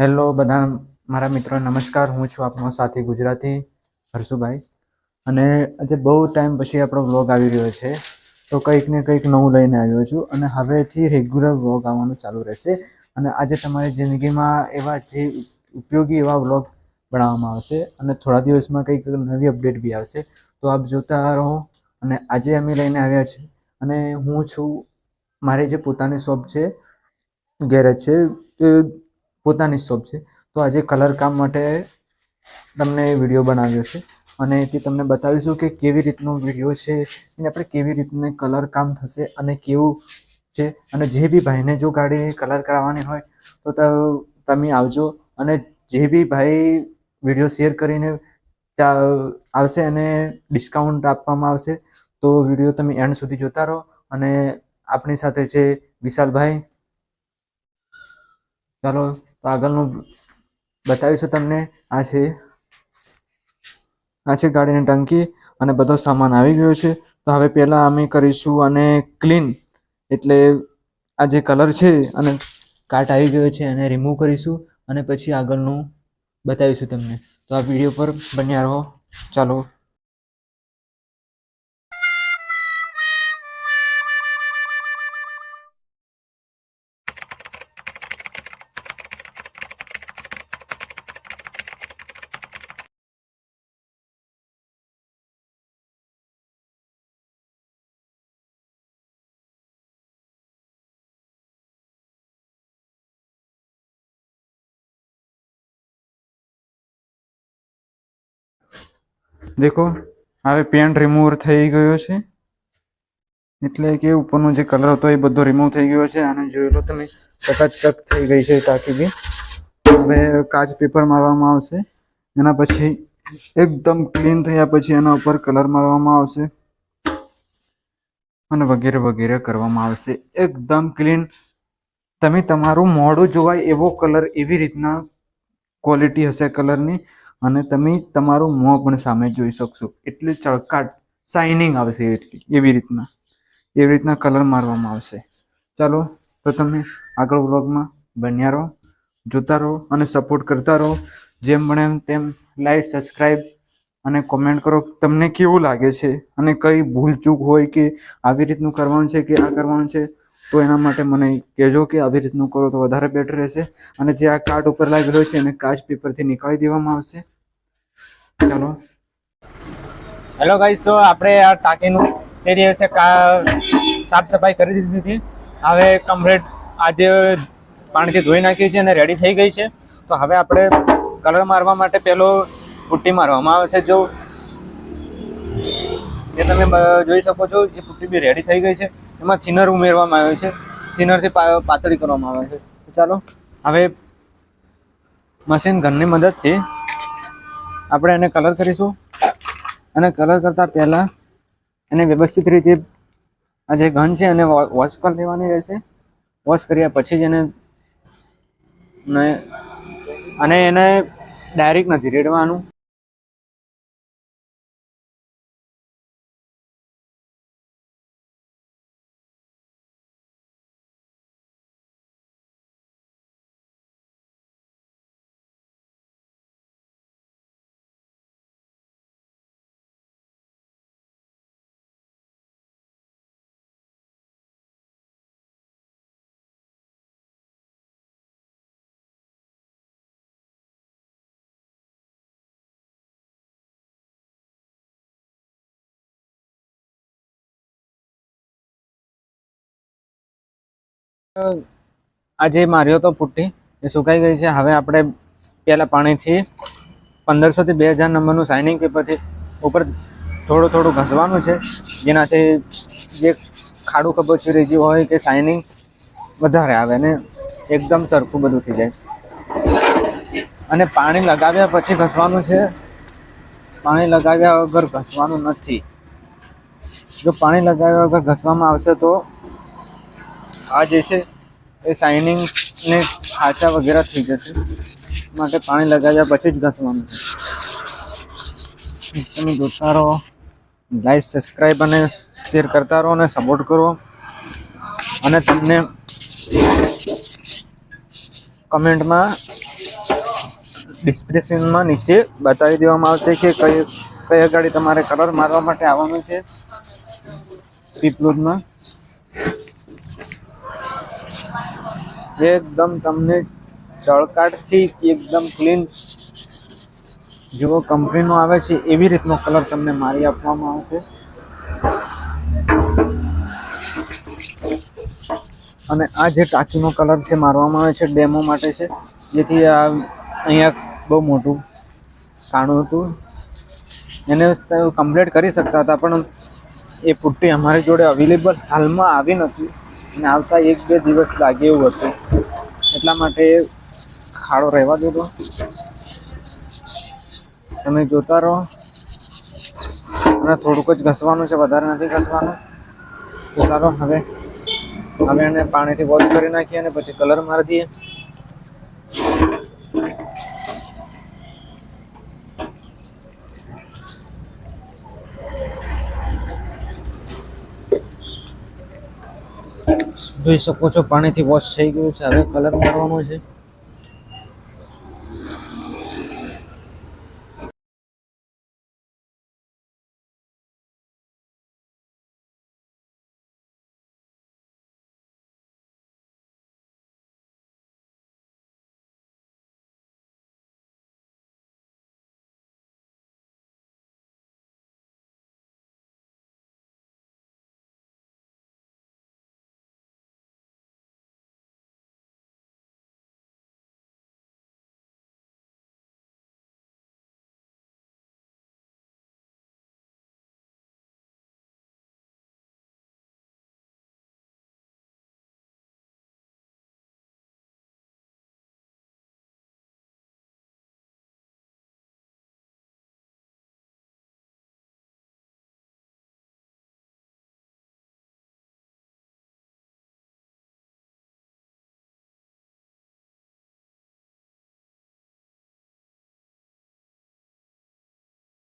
Hello બધા મારા મિત્રો, નમસ્કાર. હું છું આપનો સાથી ગુજરાતી હર્ષુભાઈ, અને આજે બહુ ટાઈમ પછી આપણો વ્લોગ આવી રહ્યો છે. તો કંઈક ને કંઈક નવું લઈને આવ્યો છું, અને હવેથી રેગ્યુલર વ્લોગ આવવાનું ચાલુ રહેશે. અને આજે તમારી જિંદગીમાં એવા જે ઉપયોગી એવા વ્લોગ બનાવવામાં આવશે, અને થોડા દિવસમાં કંઈક નવી અપડેટ બી આવશે. તો આપ જોતા રહો. અને આજે અમે લઈને આવ્યા છીએ, અને હું છું, મારી જે પોતાની શોપ છે, ગેરેજ છે, પોતાની શોપ છે. તો આજે કલર કામ માટે તમને વિડીયો બનાવ્યો છે, અને તે તમને બતાવીશું કે કેવી રીતનો વિડીયો છે, અને આપણે કેવી રીતને કલર કામ થશે અને કેવું છે. અને જે બી ભાઈને જો ગાડી કલર કરાવવાની હોય તો તમે આવજો, અને જે બી ભાઈ વિડીયો શેર કરીને આવશે અને ડિસ્કાઉન્ટ આપવામાં આવશે. તો વિડીયો તમે એન્ડ સુધી જોતા રહો. અને આપણી સાથે છે વિશાલભાઈ. ચાલો, તો આગળનું બતાવીશું તમને. આ છે ગાડીની ટંકી, અને બધો સામાન આવી ગયો છે. તો હવે પહેલાં અમે કરીશું અને ક્લીન, એટલે આ જે કલર છે અને કાટ આવી ગયો છે એને રિમૂવ કરીશું, અને પછી આગળનું બતાવીશું તમને. તો આ વિડીયો પર બન્યા રહો. ચાલો. દેખો, હવે પેન્ટ રિમૂવ થઈ ગયો છે, એટલે કે ઉપરનો જે કલર હતો એ બધો રિમૂવ થઈ ગયો છે. અને જોઈ લો તમે, ચકાચક થઈ ગઈ છે ટાંકી બી. હવે કાચ પેપર મારવામાં આવશે, એના પછી એકદમ ક્લીન થયા પછી એના ઉપર કલર મારવામાં આવશે, અને વગેરે વગેરે કરવામાં આવશે. એકદમ ક્લીન, તમે તમારું મોઢું જોવાય એવો કલર, એવી રીતના ક્વોલિટી હશે કલરની, અને તમે તમારું મોં પણ સામે જોઈ શકશો. એટલી ચળકાટ, શાઇનિંગ આવશે એવી રીતના કલર મારવામાં આવશે. ચાલો, તો તમે આગળ વ્લોગમાં બન્યા રહો, જોતા રહો અને સપોર્ટ કરતા રહો. જેમ બને તેમ લાઈક, સબસ્ક્રાઈબ અને કોમેન્ટ કરો તમને કેવું લાગે છે, અને કઈ ભૂલ ચૂક હોય કે આવી રીતનું કરવાનું છે કે આ કરવાનું છે, તો એના માટે મને કહેજો કે આવી રીતનું કરો તો વધારે બેટર રહેશે. અને જે આ કાર્ડ ઉપર લાગેલો છે એને કાચ પેપરથી નીકાળી દેવામાં આવશે. ચાલો. હેલો ગાઈસ, તો આપણે આ ટાંકીનું તે દિવસે સાફ સફાઈ કરી દીધી હતી. હવે કમ્પ્લીટ આજે પાણીથી ધોઈ નાખી છે અને રેડી થઈ ગઈ છે. તો હવે આપણે કલર મારવા માટે પહેલો પુટ્ટી મારવામાં આવે છે. જો એ તમે જોઈ શકો છો, એ પુટ્ટી બી રેડી થઈ ગઈ છે. એમાં થિનર ઉમેરવામાં આવે છે, થિનરથી પાતળી કરવામાં આવે છે. તો ચાલો, હવે મશીન ગનની મદદથી આપણે એને કલર કરીશું. અને કલર કરતા પહેલા એને વ્યવસ્થિત રીતે આ જે ગન છે એને વોશ કરી લેવાની રહેશે. વોશ કર્યા પછી જ એને ડાયરેક્ટ નથી રેડવાનું. આજે માર્યો તો પુટ્ટી એ સુકાઈ ગઈ છે. હવે આપણે પહેલાં પાણીથી 1500 થી 2000 નંબરનું શાઇનિંગ પેપરથી ઉપર થોડું થોડું ઘસવાનું છે, જેનાથી જે ખાડું કબોચી રહી ગયું હોય કે શાઇનિંગ વધારે આવે ને એકદમ સરખું બધું થઈ જાય. અને પાણી લગાવ્યા પછી ઘસવાનું છે, પાણી લગાવ્યા વગર ઘસવાનું નથી. જો પાણી લગાવ્યા વગર ઘસવામાં આવશે તો આ જે છે એ શાઇનિંગ ને ખાંચા વગેરે થઈ જશે. માટે પાણી લગાવ્યા પછી જ ઘસવાનું છે. તમે જોતા રહો, લાઈક, સબસ્ક્રાઈબ અને શેર કરતા રહો અને સપોર્ટ કરો. અને તમને કમેન્ટમાં ડિસ્ક્રિપ્શનમાં નીચે બતાવી દેવામાં આવશે કે કઈ ગાડી તમારે કલર મારવા માટે આવવાનું છે પીપલોદમાં. એકદમ તમને ચળકાટથી એકદમ ક્લીન જેવો કંપનીનો આવે છે એવી રીતનો કલર તમને મારી આપવામાં આવશે. અને આ જે ટાંકીનો કલર છે મારવામાં આવે છે ડેમો માટે છે, જેથી આ અહીંયા બહુ મોટું કાણું હતું એને કમ્પ્લીટ કરી શકતા હતા, પણ એ પુટ્ટી અમારી જોડે અવેલેબલ હાલમાં આવી નથી અને આવતા 1-2 દિવસ લાગે એવું હતું, એટલા માટે ખાડો રહેવા દીધો. તમે જોતા રહો અને થોડુંક જ ઘસવાનું છે, વધારે નથી ઘસવાનું. તો ચાલો હવે એને પાણીથી વોશ કરી નાખીએ અને પછી કલર મારી દઈએ. જોઈ શકો છો પાણીથી વોશ થઈ ગયું છે. હવે કલર મારવાનો છે.